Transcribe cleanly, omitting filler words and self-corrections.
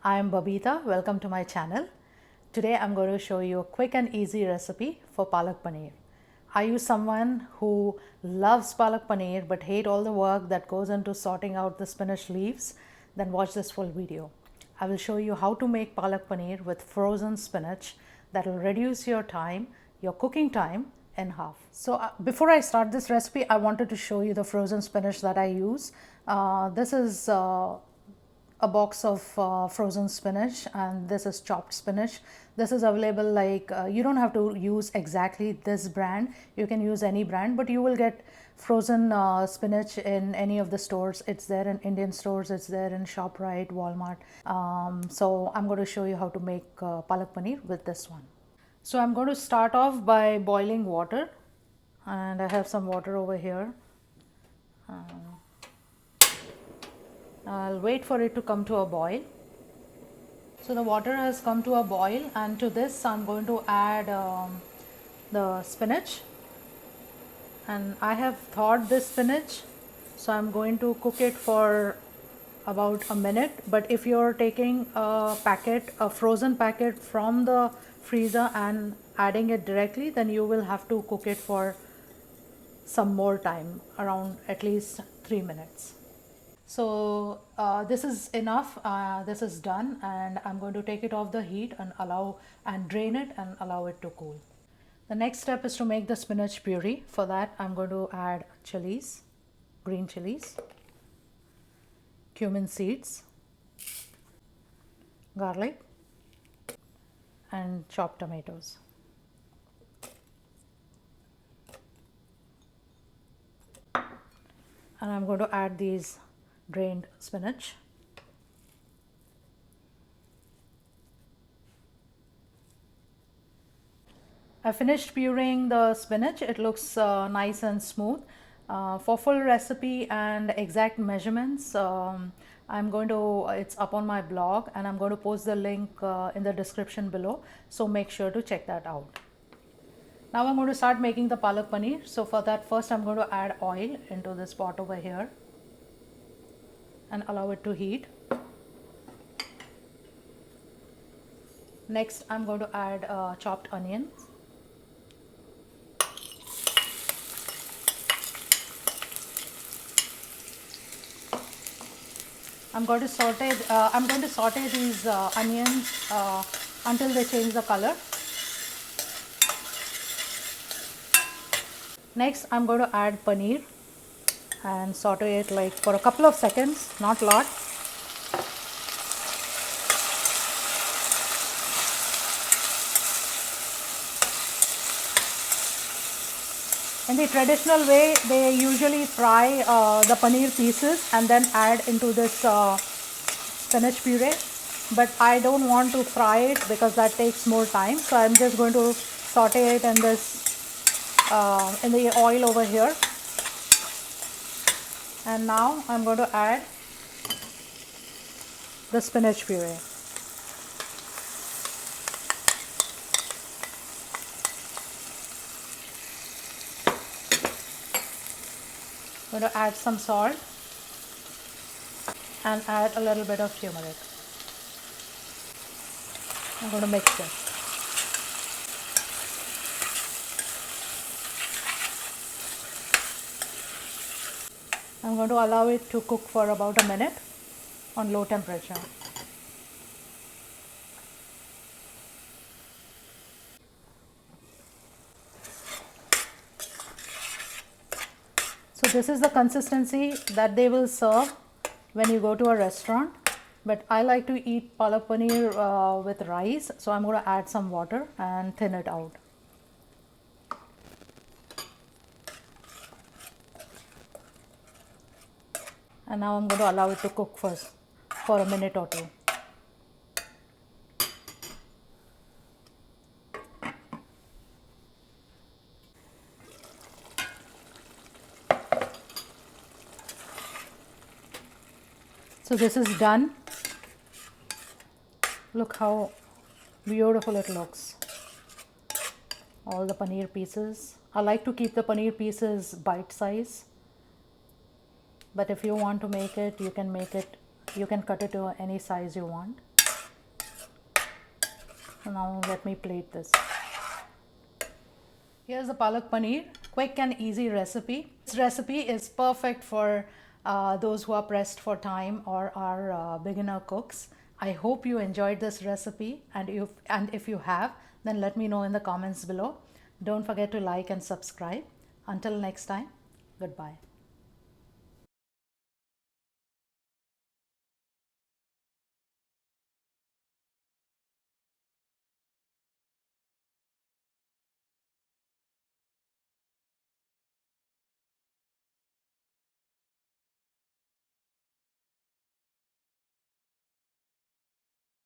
I'm Babita. Welcome to my channel. Today I'm going to show you a quick and easy recipe for Palak Paneer. Are you someone who loves Palak Paneer but hate all the work that goes into sorting out the spinach leaves? Then watch this full video. I will show you how to make Palak Paneer with frozen spinach that will reduce your time, your cooking time in half. So before I start this recipe, I wanted to show you the frozen spinach that I use. This is a box of frozen spinach, and this is chopped spinach. This is available, like you don't have to use exactly this brand, you can use any brand, but you will get frozen spinach in any of the stores. It's there in Indian stores, it's there in ShopRite, Walmart. So I'm going to show you how to make Palak Paneer with this one. So I'm going to start off by boiling water, and I have some water over here. I'll wait for it to come to a boil. So the water has come to a boil, and to this I'm going to add the spinach, and I have thawed this spinach, so I'm going to cook it for about a minute. But if you're taking a frozen packet from the freezer and adding it directly, then you will have to cook it for some more time, around at least 3 minutes. So this is enough. This is done, and I'm going to take it off the heat and drain it and allow it to cool. The next step is to make the spinach puree. For that, I'm going to add chilies, green chilies, cumin seeds, garlic, and chopped tomatoes. And I'm going to add these drained spinach. I finished pureeing the spinach. It looks nice and smooth. For full recipe and exact measurements, it's up on my blog, and I'm going to post the link in the description below, so make sure to check that out. Now I'm going to start making the Palak Paneer. So for that, first I'm going to add oil into this pot over here and allow it to heat. Next I'm going to add chopped onions. I'm going to saute these onions until they change the color. Next I'm going to add paneer and saute it like for a couple of seconds, not a lot. In the traditional way, they usually fry the paneer pieces and then add into this spinach puree, but I don't want to fry it because that takes more time. So I'm just going to saute it in the oil over here. And now I'm going to add the spinach puree. I'm going to add some salt and add a little bit of turmeric. I'm going to mix it. I'm going to allow it to cook for about a minute on low temperature. So this is the consistency that they will serve when you go to a restaurant, but I like to eat Palak Paneer with rice, so I'm going to add some water and thin it out. And now I'm going to allow it to cook for a minute or two. So this is done. Look how beautiful it looks. All the paneer pieces. I like to keep the paneer pieces bite size. But if you want to make it, you can cut it to any size you want. So now let me plate this. Here's the palak paneer, quick and easy recipe. This recipe is perfect for those who are pressed for time or are beginner cooks. I hope you enjoyed this recipe, and if you have, then let me know in the comments below. Don't forget to like and subscribe. Until next time, goodbye.